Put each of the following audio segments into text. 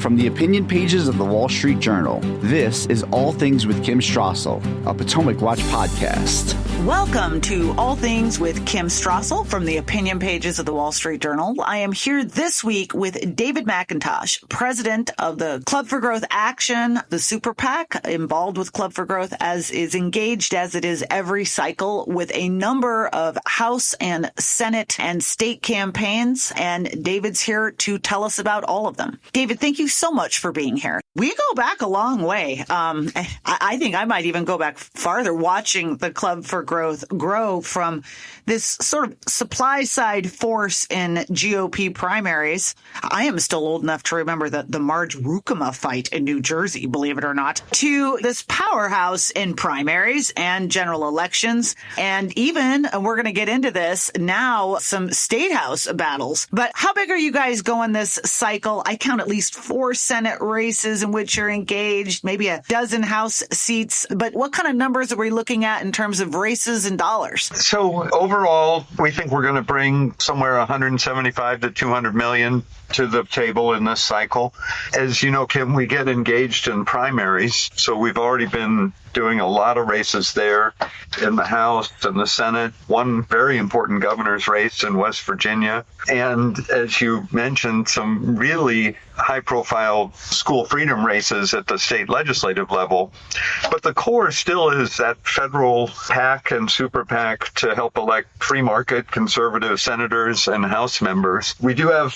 From the opinion pages of the Wall Street Journal, this is All Things with Kim Strassel, a Potomac Watch podcast. Welcome to All Things with Kim Strassel from the opinion pages of the Wall Street Journal. I am here this week with David McIntosh, president of the Club for Growth Action, the super PAC involved with Club for Growth, as is engaged as it is every cycle with a number of House and Senate and state campaigns. And David's here to tell us about all of them. David, thank you so much for being here. We go back a long way. I think I might even go back farther, watching the Club for Growth grow from this sort of supply side force in GOP primaries. I am still old enough to remember the Marge Rukema fight in New Jersey, believe it or not, to this powerhouse in primaries and general elections. And even, and we're going to get into this now, some state house battles. But how big are you guys going this cycle? I count at least 4 Senate races in which you're engaged, maybe a dozen House seats. But what kind of numbers are we looking at in terms of races and dollars? So overall, we think we're going to bring somewhere 175 to 200 million to the table in this cycle. As you know, Kim, we get engaged in primaries. So we've already been doing a lot of races there in the House and the Senate, one very important governor's race in West Virginia. And as you mentioned, some really high-profile school freedom races at the state legislative level. But the core still is that federal PAC and super PAC to help elect free market conservative senators and House members. We do have,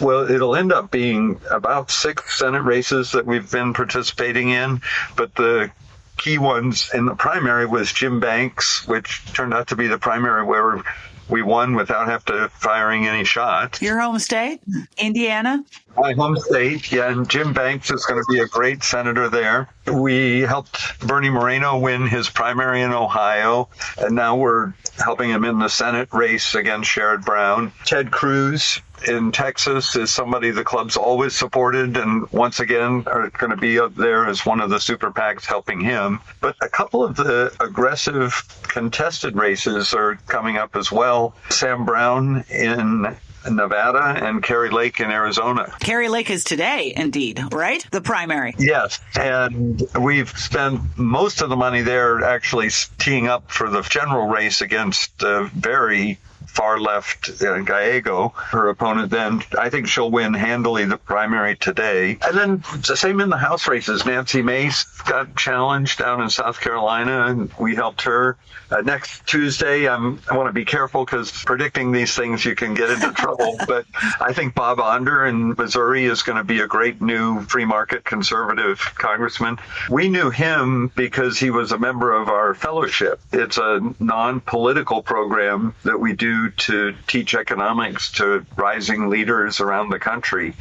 it'll end up being about 6 Senate races that we've been participating in, but the key ones in the primary was Jim Banks, which turned out to be the primary where we won without firing any shots. Your home state, Indiana? My home state, yeah, and Jim Banks is going to be a great senator there. We helped Bernie Moreno win his primary in Ohio, and now we're helping him in the Senate race against Sherrod Brown. Ted Cruz in Texas is somebody the club's always supported, and once again are going to be up there as one of the super PACs helping him. But a couple of the aggressive contested races are coming up as well. Sam Brown in Nevada and Kerry Lake in Arizona. Kerry Lake is today, indeed, right? The primary. Yes, and we've spent most of the money there actually teeing up for the general race against very far left Gallego, her opponent then. I think she'll win handily the primary today. And then the same in the House races. Nancy Mace got challenged down in South Carolina, and we helped her. Next Tuesday, I want to be careful because predicting these things you can get into trouble, but I think Bob Onder in Missouri is going to be a great new free market conservative congressman. We knew him because he was a member of our fellowship. It's a non-political program that we do to teach economics to rising leaders around the country.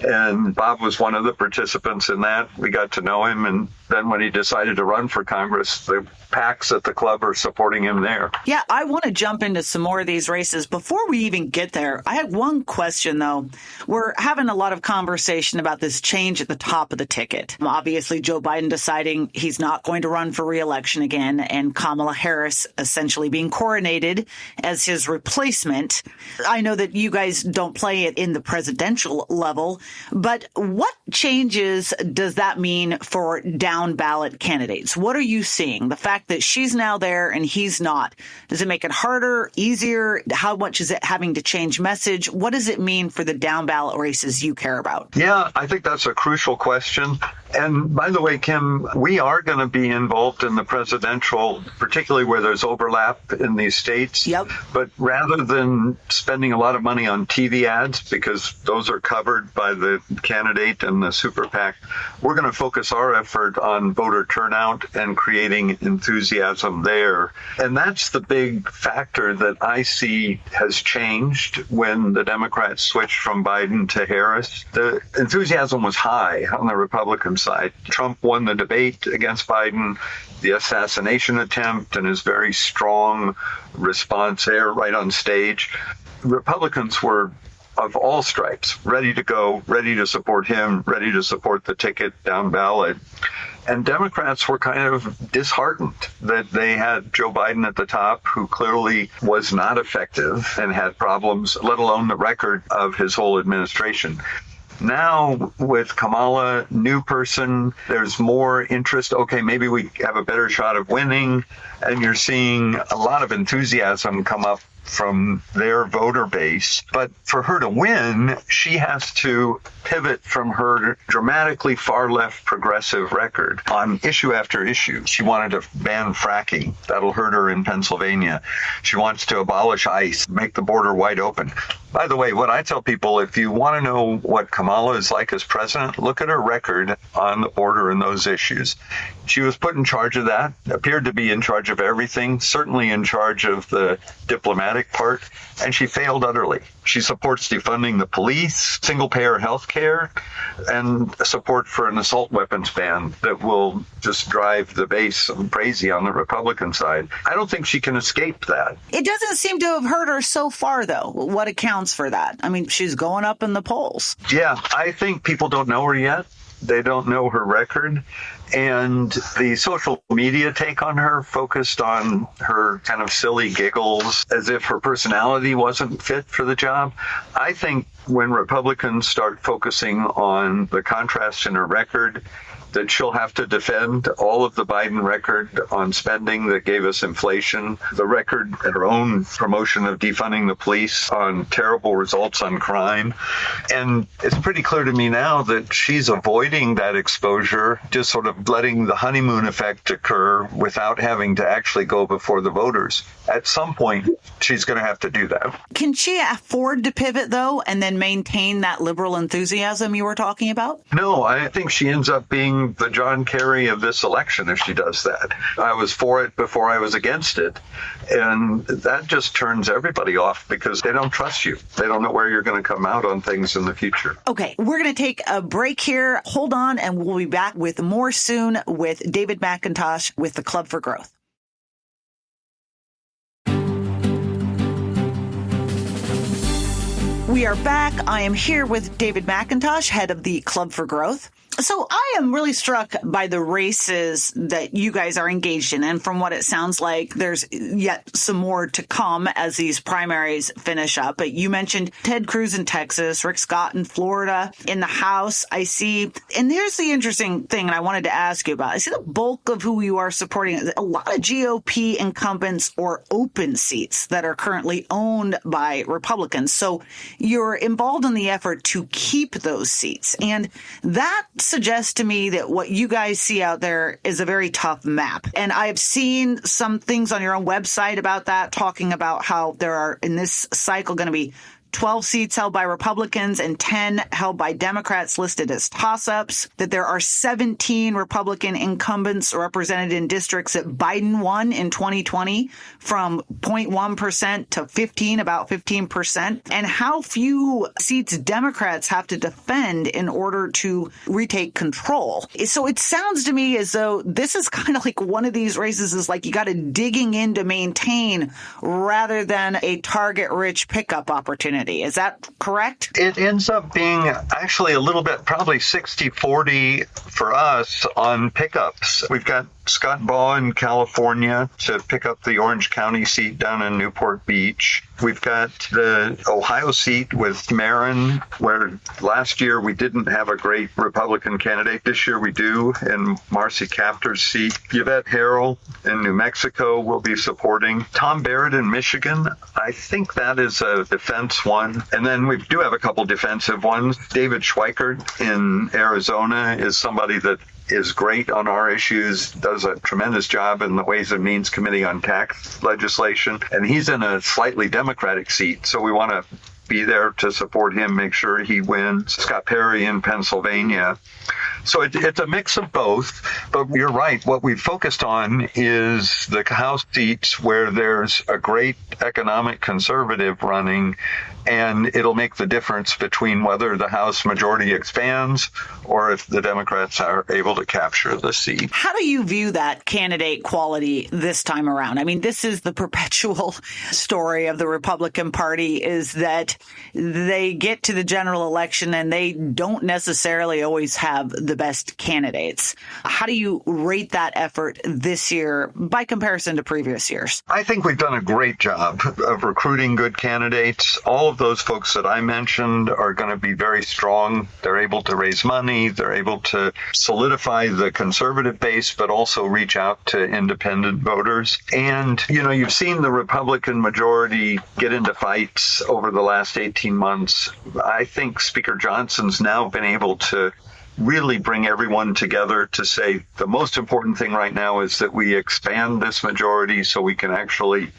And Bob was one of the participants in that. We got to know him, and then when he decided to run for Congress, the PACs at the club are supporting him there. Yeah, I want to jump into some more of these races. Before we even get there, I have one question, though. We're having a lot of conversation about this change at the top of the ticket. Obviously, Joe Biden deciding he's not going to run for re-election again, and Kamala Harris essentially being coronated as his replacement. I know that you guys don't play it in the presidential level, but what changes does that mean for down ballot candidates? What are you seeing? The fact that she's now there and he's not, does it make it harder, easier? How much is it having to change message? What does it mean for the down ballot races you care about? Yeah, I think that's a crucial question. And by the way, Kim, we are going to be involved in the presidential, particularly where there's overlap in these states. Yep. But rather than spending a lot of money on TV ads, because those are covered by the candidate and the super PAC, we're going to focus our effort on voter turnout and creating enthusiasm there. And that's the big factor that I see has changed when the Democrats switched from Biden to Harris. The enthusiasm was high on the Republican side. Trump won the debate against Biden, the assassination attempt, and his very strong response there right on stage. Republicans were of all stripes, ready to go, ready to support him, ready to support the ticket down ballot. And Democrats were kind of disheartened that they had Joe Biden at the top, who clearly was not effective and had problems, let alone the record of his whole administration. Now with Kamala, new person, there's more interest. Okay, maybe we have a better shot of winning. And you're seeing a lot of enthusiasm come up from their voter base. But for her to win, she has to pivot from her dramatically far left progressive record on issue after issue. She wanted to ban fracking. That'll hurt her in Pennsylvania. She wants to abolish ICE, make the border wide open. By the way, what I tell people, if you want to know what Kamala is like as president, look at her record on the border and those issues. She was put in charge of that, appeared to be in charge of everything, certainly in charge of the diplomatic part, and she failed utterly. She supports defunding the police, single-payer health care, and support for an assault weapons ban that will just drive the base crazy on the Republican side. I don't think she can escape that. It doesn't seem to have hurt her so far, though. What accounts for that? I mean, she's going up in the polls. Yeah, I think people don't know her yet. They don't know her record. And the social media take on her focused on her kind of silly giggles as if her personality wasn't fit for the job. I think when Republicans start focusing on the contrast in her record, that she'll have to defend all of the Biden record on spending that gave us inflation, the record at her own promotion of defunding the police on terrible results on crime. And it's pretty clear to me now that she's avoiding that exposure, just sort of letting the honeymoon effect occur without having to actually go before the voters. At some point, she's going to have to do that. Can she afford to pivot, though, and then maintain that liberal enthusiasm you were talking about? No, I think she ends up being the John Kerry of this election if she does that. I was for it before I was against it. And that just turns everybody off because they don't trust you. They don't know where you're going to come out on things in the future. Okay, we're going to take a break here. Hold on, and we'll be back with more soon with David McIntosh with the Club for Growth. We are back. I am here with David McIntosh, head of the Club for Growth. So I am really struck by the races that you guys are engaged in. And from what it sounds like, there's yet some more to come as these primaries finish up. But you mentioned Ted Cruz in Texas, Rick Scott in Florida, in the House, I see. And here's the interesting thing, and I wanted to ask you about. I see the bulk of who you are supporting, a lot of GOP incumbents or open seats that are currently owned by Republicans. So you're involved in the effort to keep those seats. And that suggests to me that what you guys see out there is a very tough map. And I've seen some things on your own website about that, talking about how there are in this cycle going to be 12 seats held by Republicans and 10 held by Democrats listed as toss-ups, that there are 17 Republican incumbents represented in districts that Biden won in 2020 from 0.1% to about 15%, and how few seats Democrats have to defend in order to retake control. So it sounds to me as though this is kind of like one of these races is like you got to digging in to maintain rather than a target-rich pickup opportunity. Is that correct? It ends up being actually a little bit, probably 60-40 for us on pickups. We've got Scott Baugh in California to pick up the Orange County seat down in Newport Beach. We've got the Ohio seat with Marin, where last year we didn't have a great Republican candidate. This year we do, in Marcy Kaptur's seat. Yvette Harrell in New Mexico will be supporting. Tom Barrett in Michigan, I think that is a defense one. And then we do have a couple defensive ones. David Schweikert in Arizona is somebody that is great on our issues, does a tremendous job in the Ways and Means Committee on tax legislation, and he's in a slightly Democratic seat, so we want to be there to support him, make sure he wins. Scott Perry in Pennsylvania. So it's a mix of both, but you're right. What we've focused on is the House seats where there's a great economic conservative running, and it'll make the difference between whether the House majority expands or if the Democrats are able to capture the seat. How do you view that candidate quality this time around? I mean, this is the perpetual story of the Republican Party, is that they get to the general election and they don't necessarily always have the best candidates. How do you rate that effort this year by comparison to previous years? I think we've done a great job of recruiting good candidates. All of those folks that I mentioned are going to be very strong. They're able to raise money. They're able to solidify the conservative base, but also reach out to independent voters. And, you've seen the Republican majority get into fights over the last 18 months. I think Speaker Johnson's now been able to really bring everyone together to say the most important thing right now is that we expand this majority so we can actually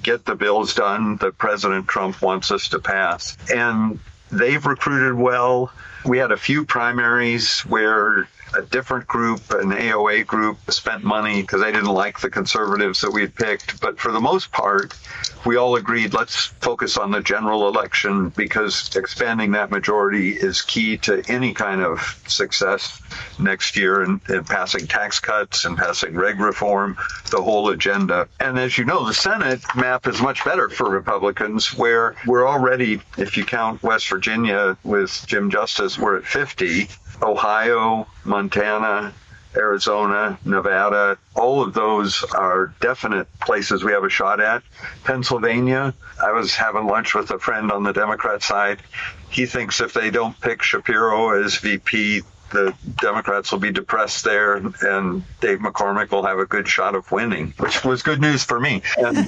get the bills done that President Trump wants us to pass. And they've recruited well. We had a few primaries where a different group, an AOA group, spent money because they didn't like the conservatives that we had picked. But for the most part, we all agreed, let's focus on the general election because expanding that majority is key to any kind of success next year in passing tax cuts and passing reg reform, the whole agenda. And as you know, the Senate map is much better for Republicans, where we're already, if you count West Virginia with Jim Justice, we're at 50. Ohio, Montana, Arizona, Nevada, all of those are definite places we have a shot at. Pennsylvania, I was having lunch with a friend on the Democrat side. He thinks if they don't pick Shapiro as VP, the Democrats will be depressed there, and Dave McCormick will have a good shot of winning, which was good news for me. And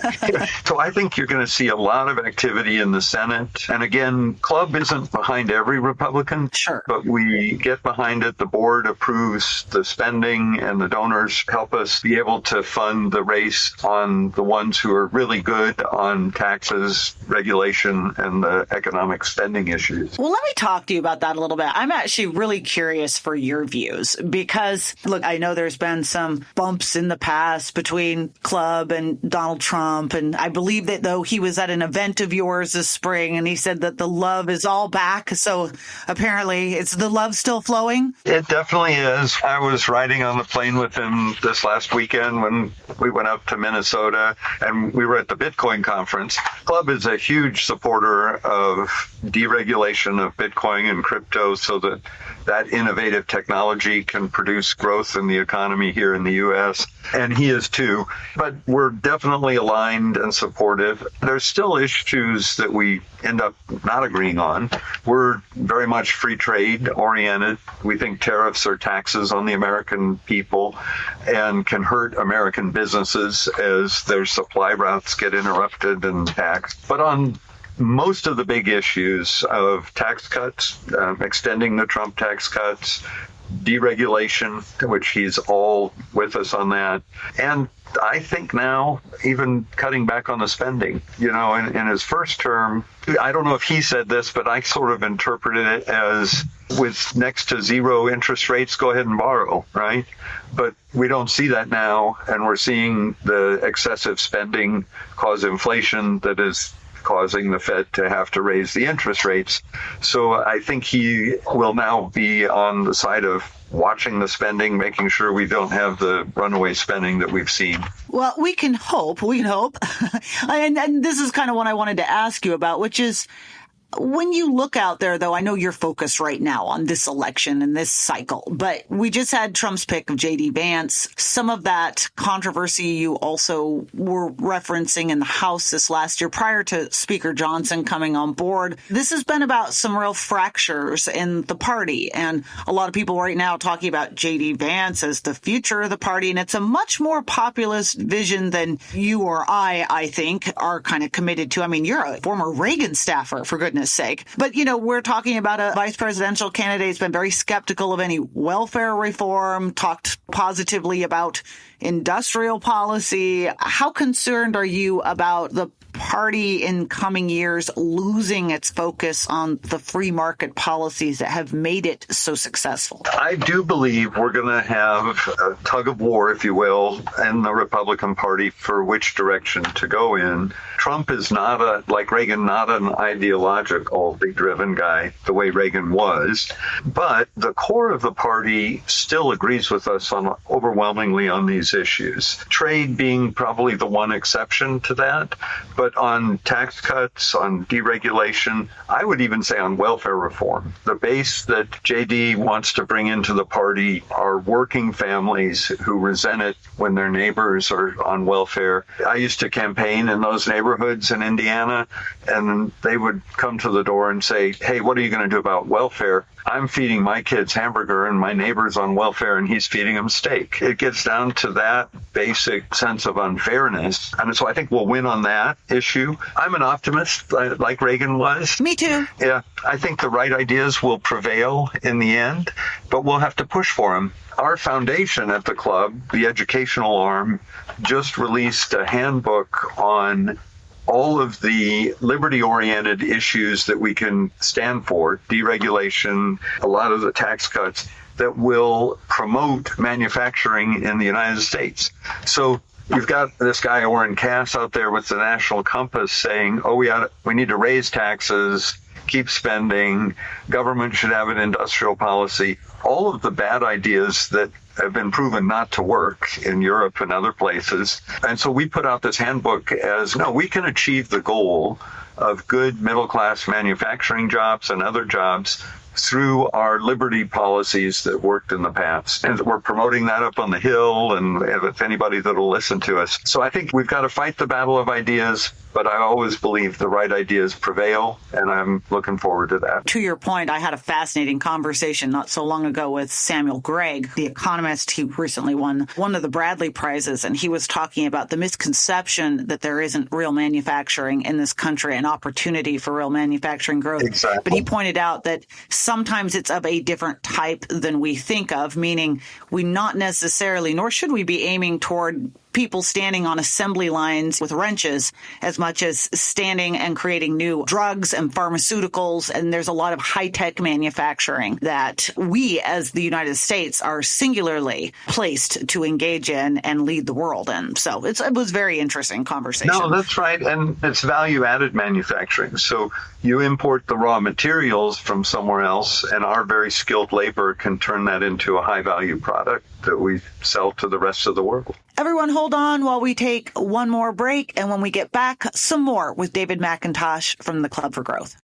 so I think you're going to see a lot of activity in the Senate. And again, Club isn't behind every Republican, sure, but we get behind it. The board approves the spending, and the donors help us be able to fund the race on the ones who are really good on taxes, regulation, and the economic spending issues. Well, let me talk to you about that a little bit. I'm actually really curious for your views because, look, I know there's been some bumps in the past between Club and Donald Trump. And I believe that, though, he was at an event of yours this spring and he said that the love is all back. So apparently it's the love still flowing. It definitely is. I was riding on the plane with him this last weekend when we went up to Minnesota and we were at the Bitcoin conference. Club is a huge supporter of deregulation of Bitcoin and crypto so that innovative technology can produce growth in the economy here in the U.S. And he is too. But we're definitely aligned and supportive. There's still issues that we end up not agreeing on. We're very much free trade oriented. We think tariffs are taxes on the American people and can hurt American businesses as their supply routes get interrupted and taxed. But on most of the big issues of tax cuts, extending the Trump tax cuts, deregulation, which he's all with us on that, and I think now even cutting back on the spending. In his first term, I don't know if he said this, but I sort of interpreted it as with next to zero interest rates, go ahead and borrow, right? But we don't see that now, and we're seeing the excessive spending cause inflation that is causing the Fed to have to raise the interest rates. So I think he will now be on the side of watching the spending, making sure we don't have the runaway spending that we've seen. Well, we can hope. And this is kind of what I wanted to ask you about, which is, when you look out there, though, I know you're focused right now on this election and this cycle, but we just had Trump's pick of J.D. Vance. Some of that controversy you also were referencing in the House this last year prior to Speaker Johnson coming on board. This has been about some real fractures in the party, and a lot of people right now talking about J.D. Vance as the future of the party, and it's a much more populist vision than you or I think, are kind of committed to. I mean, you're a former Reagan staffer, for goodness sake. But, we're talking about a vice presidential candidate who's been very skeptical of any welfare reform, talked positively about industrial policy. How concerned are you about the party in coming years losing its focus on the free market policies that have made it so successful? I do believe we're going to have a tug of war, if you will, in the Republican Party for which direction to go in. Trump is not like Reagan, not an ideologically driven guy the way Reagan was, but the core of the party still agrees with us overwhelmingly on these issues. Trade being probably the one exception to that, but But on tax cuts, on deregulation, I would even say on welfare reform, the base that JD wants to bring into the party are working families who resent it when their neighbors are on welfare. I used to campaign in those neighborhoods in Indiana, and they would come to the door and say, hey, what are you going to do about welfare? I'm feeding my kids hamburger and my neighbor's on welfare and he's feeding them steak. It gets down to that basic sense of unfairness. And so I think we'll win on that issue. I'm an optimist, like Reagan was. Me too. Yeah, I think the right ideas will prevail in the end, but we'll have to push for them. Our foundation at the club, the educational arm, just released a handbook on all of the liberty-oriented issues that we can stand for, deregulation, a lot of the tax cuts that will promote manufacturing in the United States. So you've got this guy, Orrin Cass, out there with the National Compass saying, we need to raise taxes, keep spending, government should have an industrial policy. All of the bad ideas that have been proven not to work in Europe and other places. And so we put out this handbook as, no, we can achieve the goal of good middle-class manufacturing jobs and other jobs through our liberty policies that worked in the past. And we're promoting that up on the Hill and if anybody that'll listen to us. So I think we've got to fight the battle of ideas, but I always believe the right ideas prevail, and I'm looking forward to that. To your point, I had a fascinating conversation not so long ago with Samuel Gregg, the economist. He recently won one of the Bradley Prizes, and he was talking about the misconception that there isn't real manufacturing in this country and opportunity for real manufacturing growth. Exactly. But he pointed out that sometimes it's of a different type than we think of, meaning we not necessarily, nor should we be aiming toward people standing on assembly lines with wrenches as much as standing and creating new drugs and pharmaceuticals. And there's a lot of high-tech manufacturing that we as the United States are singularly placed to engage in and lead the world in. So it was very interesting conversation. No, that's right. And it's value-added manufacturing. So you import the raw materials from somewhere else, and our very skilled labor can turn that into a high-value product that we sell to the rest of the world. Everyone hold on while we take one more break, and when we get back, some more with David McIntosh from the Club for Growth.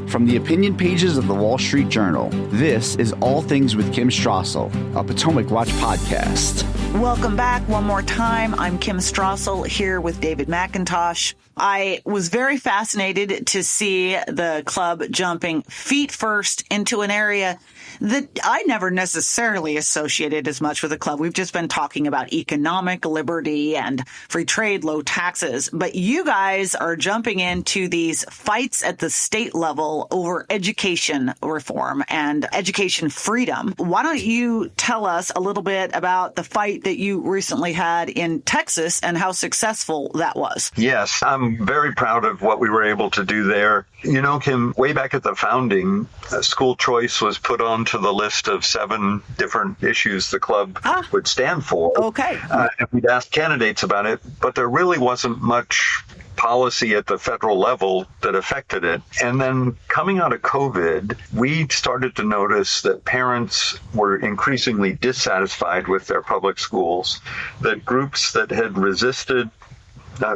From the opinion pages of the Wall Street Journal, this is All Things with Kim Strassel, a Potomac Watch podcast. Welcome back one more time. I'm Kim Strassel here with David McIntosh. I was very fascinated to see the club jumping feet first into an area that I never necessarily associated as much with the club. We've just been talking about economic liberty and free trade, low taxes. But you guys are jumping into these fights at the state level over education reform and education freedom. Why don't you tell us a little bit about the fight that you recently had in Texas and how successful that was? Yes, I'm very proud of what we were able to do there. You know, Kim, way back at the founding, school choice was put onto the list of 7 different issues the club would stand for. Okay. And we'd asked candidates about it, but there really wasn't much policy at the federal level that affected it. And then coming out of COVID, we started to notice that parents were increasingly dissatisfied with their public schools, that groups that had resisted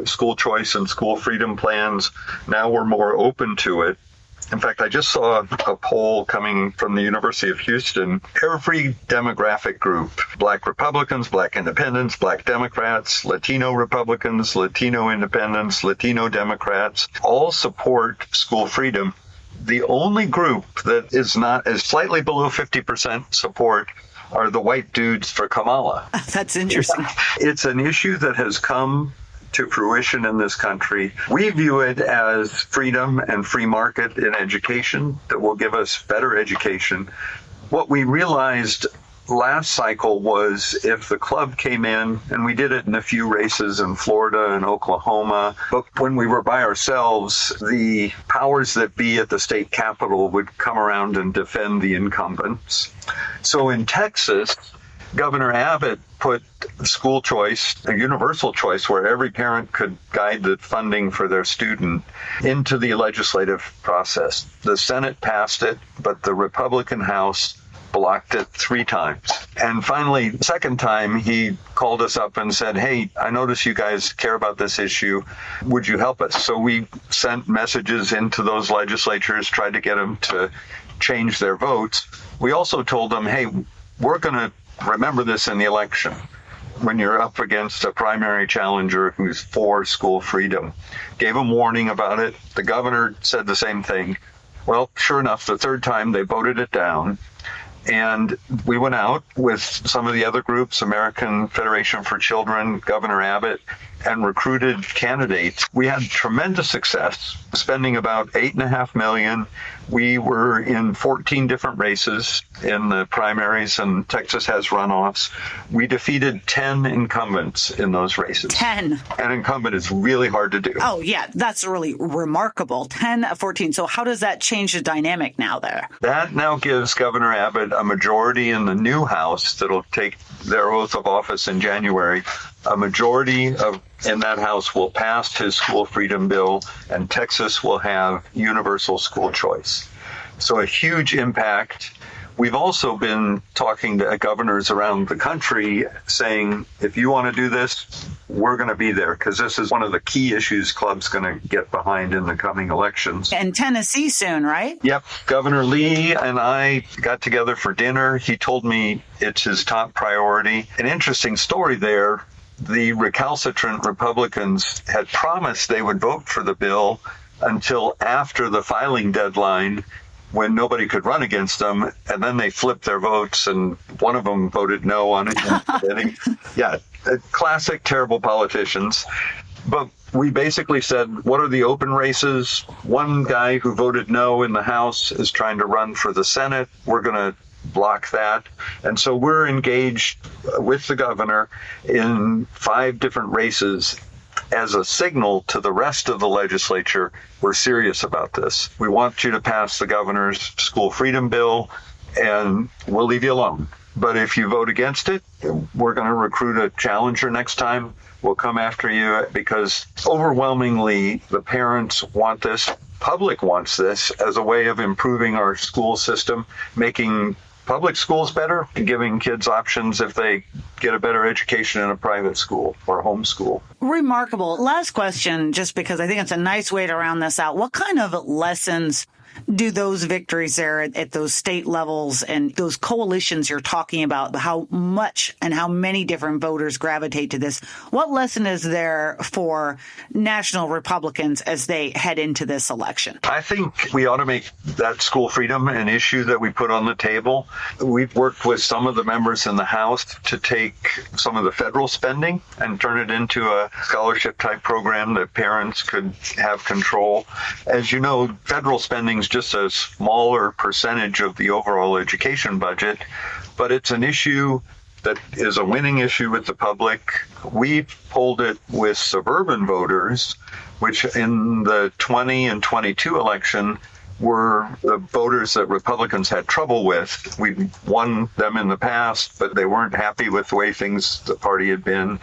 school choice and school freedom plans now were more open to it. In fact, I just saw a poll coming from the University of Houston. Every demographic group, Black Republicans, Black Independents, Black Democrats, Latino Republicans, Latino Independents, Latino Democrats, all support school freedom. The only group that is not as slightly below 50% support are the white dudes for Kamala. That's interesting. It's an issue that has come to fruition in this country. We view it as freedom and free market in education that will give us better education. What we realized last cycle was if the club came in, and we did it in a few races in Florida and Oklahoma, but when we were by ourselves, the powers that be at the state capitol would come around and defend the incumbents. So in Texas, Governor Abbott put school choice, a universal choice where every parent could guide the funding for their student, into the legislative process. The Senate passed it, but the Republican House blocked it 3 times. And finally, the second time, he called us up and said, hey, I notice you guys care about this issue. Would you help us? So we sent messages into those legislatures, tried to get them to change their votes. We also told them, hey, we're going to remember this in the election when you're up against a primary challenger who's for school freedom. Gave them warning about it. The governor said the same thing. Well, sure enough, the third time they voted it down. And we went out with some of the other groups, American Federation for Children, Governor Abbott, and recruited candidates. We had tremendous success, spending about $8.5 million. We were in 14 different races in the primaries, and Texas has runoffs. We defeated 10 incumbents in those races. 10. An incumbent is really hard to do. Oh, yeah, that's really remarkable. 10 of 14. So how does that change the dynamic now there? That now gives Governor Abbott a majority in the new House that'll take their oath of office in January. A majority in that House will pass his school freedom bill, and Texas will have universal school choice. So a huge impact. We've also been talking to governors around the country saying, if you want to do this, we're going to be there, because this is one of the key issues Club's going to get behind in the coming elections. And Tennessee soon, right? Yep. Governor Lee and I got together for dinner. He told me it's his top priority. An interesting story there. The recalcitrant Republicans had promised they would vote for the bill until after the filing deadline, when nobody could run against them, and then they flipped their votes, and one of them voted no on it. Yeah, classic terrible politicians. But we basically said, what are the open races? One guy who voted no in the House is trying to run for the Senate. We're going to block that. And so we're engaged with the governor in 5 different races as a signal to the rest of the legislature, we're serious about this. We want you to pass the governor's school freedom bill, and we'll leave you alone. But if you vote against it, we're going to recruit a challenger next time. We'll come after you, because overwhelmingly the parents want this. Public wants this as a way of improving our school system, making public schools better, and giving kids options if they get a better education in a private school or homeschool. Remarkable. Last question, just because I think it's a nice way to round this out. What kind of lessons do those victories there at those state levels and those coalitions you're talking about, how much and how many different voters gravitate to this? What lesson is there for national Republicans as they head into this election? I think we ought to make that school freedom an issue that we put on the table. We've worked with some of the members in the House to take some of the federal spending and turn it into a scholarship type program that parents could have control. As you know, federal spending is just a smaller percentage of the overall education budget, but it's an issue that is a winning issue with the public. We've polled it with suburban voters, which in the 20 and 22 election were the voters that Republicans had trouble with. We won them in the past, but they weren't happy with the way the party had been.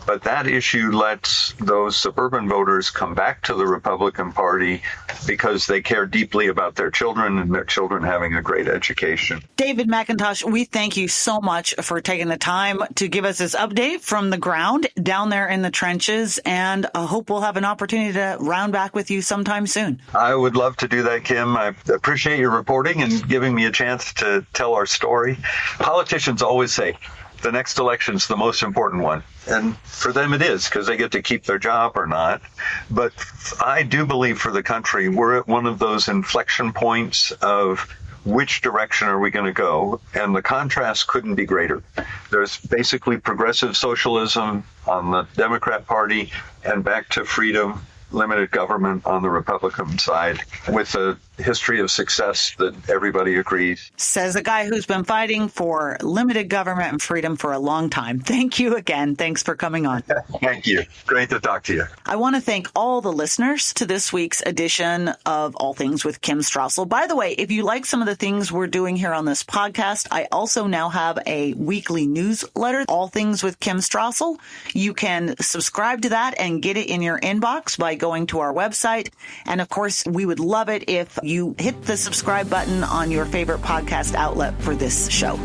But that issue lets those suburban voters come back to the Republican Party because they care deeply about their children and their children having a great education. David McIntosh, we thank you so much for taking the time to give us this update from the ground down there in the trenches, and I hope we'll have an opportunity to round back with you sometime soon. I would love to do that, Kim. I appreciate your reporting and giving me a chance to tell our story. Politicians always say, the next election's the most important one. And for them it is, because they get to keep their job or not. But I do believe for the country, we're at one of those inflection points of which direction are we going to go? And the contrast couldn't be greater. There's basically progressive socialism on the Democrat Party and back to freedom, limited government on the Republican side, with a history of success that everybody agrees. Says a guy who's been fighting for limited government and freedom for a long time. Thank you again. Thanks for coming on. Thank you. Great to talk to you. I want to thank all the listeners to this week's edition of All Things with Kim Strassel. By the way, if you like some of the things we're doing here on this podcast, I also now have a weekly newsletter, All Things with Kim Strassel. You can subscribe to that and get it in your inbox by going to our website. And of course, we would love it if you hit the subscribe button on your favorite podcast outlet for this show.